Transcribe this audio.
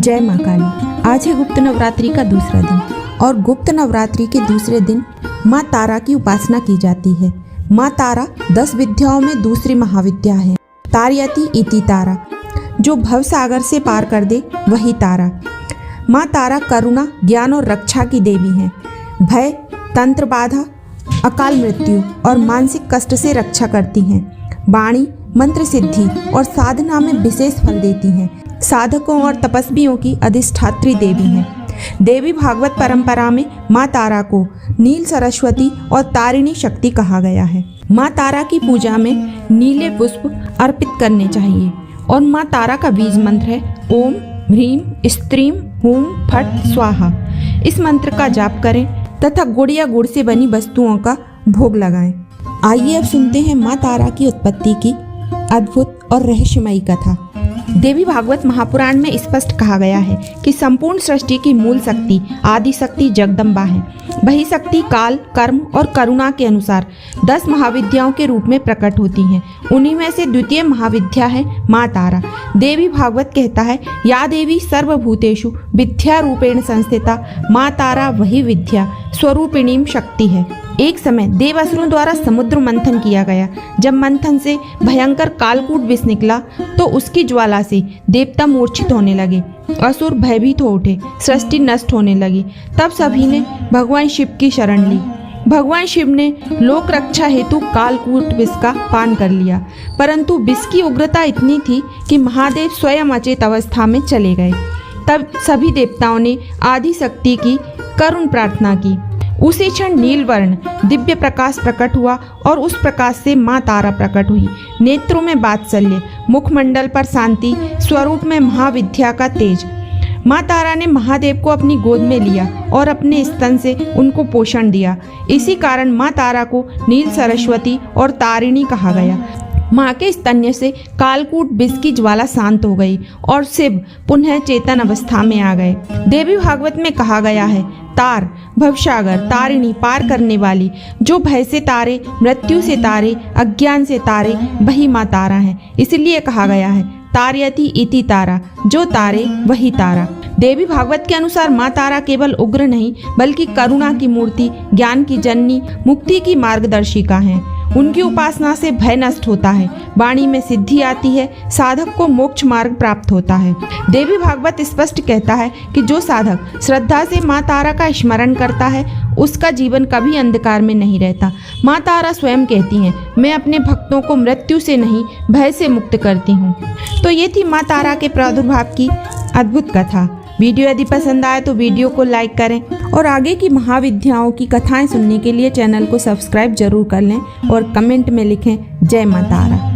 जय माँ काली। आज है गुप्त नवरात्रि का दूसरा दिन और गुप्त नवरात्रि के दूसरे दिन माँ तारा की उपासना की जाती है। माँ तारा 10 विद्याओं में दूसरी महाविद्या है। तारयति इति तारा, जो भव सागर से पार कर दे वही तारा। माँ तारा करुणा, ज्ञान और रक्षा की देवी हैं। भय, तंत्र बाधा, अकाल मृत्यु और मानसिक कष्ट से रक्षा करती हैं। वाणी, मंत्र सिद्धि और साधना में विशेष फल देती हैं। साधकों और तपस्वियों की अधिष्ठात्री देवी हैं। देवी भागवत परंपरा में माँ तारा को नील सरस्वती और तारिणी शक्ति कहा गया है। माँ तारा की पूजा में नीले पुष्प अर्पित करने चाहिए और माँ तारा का बीज मंत्र है ओम ह्रीम स्त्रीम हूम फट स्वाहा। इस मंत्र का जाप करें तथा गुड़ या गुड़ से बनी वस्तुओं का भोग लगाएं। आइए अब सुनते हैं माँ तारा की उत्पत्ति की अद्भुत और रहस्यमयी कथा। देवी भागवत महापुराण में स्पष्ट कहा गया है कि संपूर्ण सृष्टि की मूल शक्ति आदि शक्ति जगदम्बा है। वही शक्ति काल, कर्म और करुणा के अनुसार 10 महाविद्याओं के रूप में प्रकट होती हैं। उन्हीं में से द्वितीय महाविद्या है माँ तारा। देवी भागवत कहता है, या देवी सर्वभूतेषु विद्या रूपेण संस्थिता माँ तारा वही विद्या स्वरूपिणीम शक्ति है। एक समय देवासुरों द्वारा समुद्र मंथन किया गया। जब मंथन से भयंकर कालकूट विष निकला तो उसकी ज्वाला से देवता मूर्छित होने लगे। असुर भयभीत हो उठे, सृष्टि नष्ट होने लगी। तब सभी ने भगवान शिव की शरण ली। भगवान शिव ने लोक रक्षा हेतु कालकूट विष का पान कर लिया, परंतु विष की उग्रता इतनी थी कि महादेव स्वयं अचेत अवस्था में चले गए। तब सभी देवताओं ने आदि शक्ति की करुण प्रार्थना की। उसी क्षण नीलवर्ण दिव्य प्रकाश प्रकट हुआ और उस प्रकाश से माँ तारा प्रकट हुई। नेत्रों में वात्सल्य, मुखमंडल पर शांति, स्वरूप में महाविद्या का तेज। माँ तारा ने महादेव को अपनी गोद में लिया और अपने स्तन से उनको पोषण दिया। इसी कारण माँ तारा को नील सरस्वती और तारिणी कहा गया। माँ के स्तन्य से कालकूट विष की ज्वाला शांत हो गई और शिव पुनः चेतन अवस्था में आ गए। देवी भागवत में कहा गया है, तार भवसागर, तारिणी पार करने वाली, जो भय से तारे, मृत्यु से तारे, अज्ञान से तारे, वही माँ तारा है। इसलिए कहा गया है तारयति इति तारा, जो तारे वही तारा। देवी भागवत के अनुसार माँ तारा केवल उग्र नहीं बल्कि करुणा की मूर्ति, ज्ञान की जननी, मुक्ति की मार्गदर्शिका है। उनकी उपासना से भय नष्ट होता है, वाणी में सिद्धि आती है, साधक को मोक्ष मार्ग प्राप्त होता है। देवी भागवत स्पष्ट कहता है कि जो साधक श्रद्धा से माँ तारा का स्मरण करता है उसका जीवन कभी अंधकार में नहीं रहता। माँ तारा स्वयं कहती हैं, मैं अपने भक्तों को मृत्यु से नहीं भय से मुक्त करती हूँ। तो ये थी माँ तारा के प्रादुर्भाव की अद्भुत कथा। वीडियो यदि पसंद आए तो वीडियो को लाइक करें और आगे की महाविद्याओं की कथाएं सुनने के लिए चैनल को सब्सक्राइब जरूर कर लें और कमेंट में लिखें जय माँ तारा।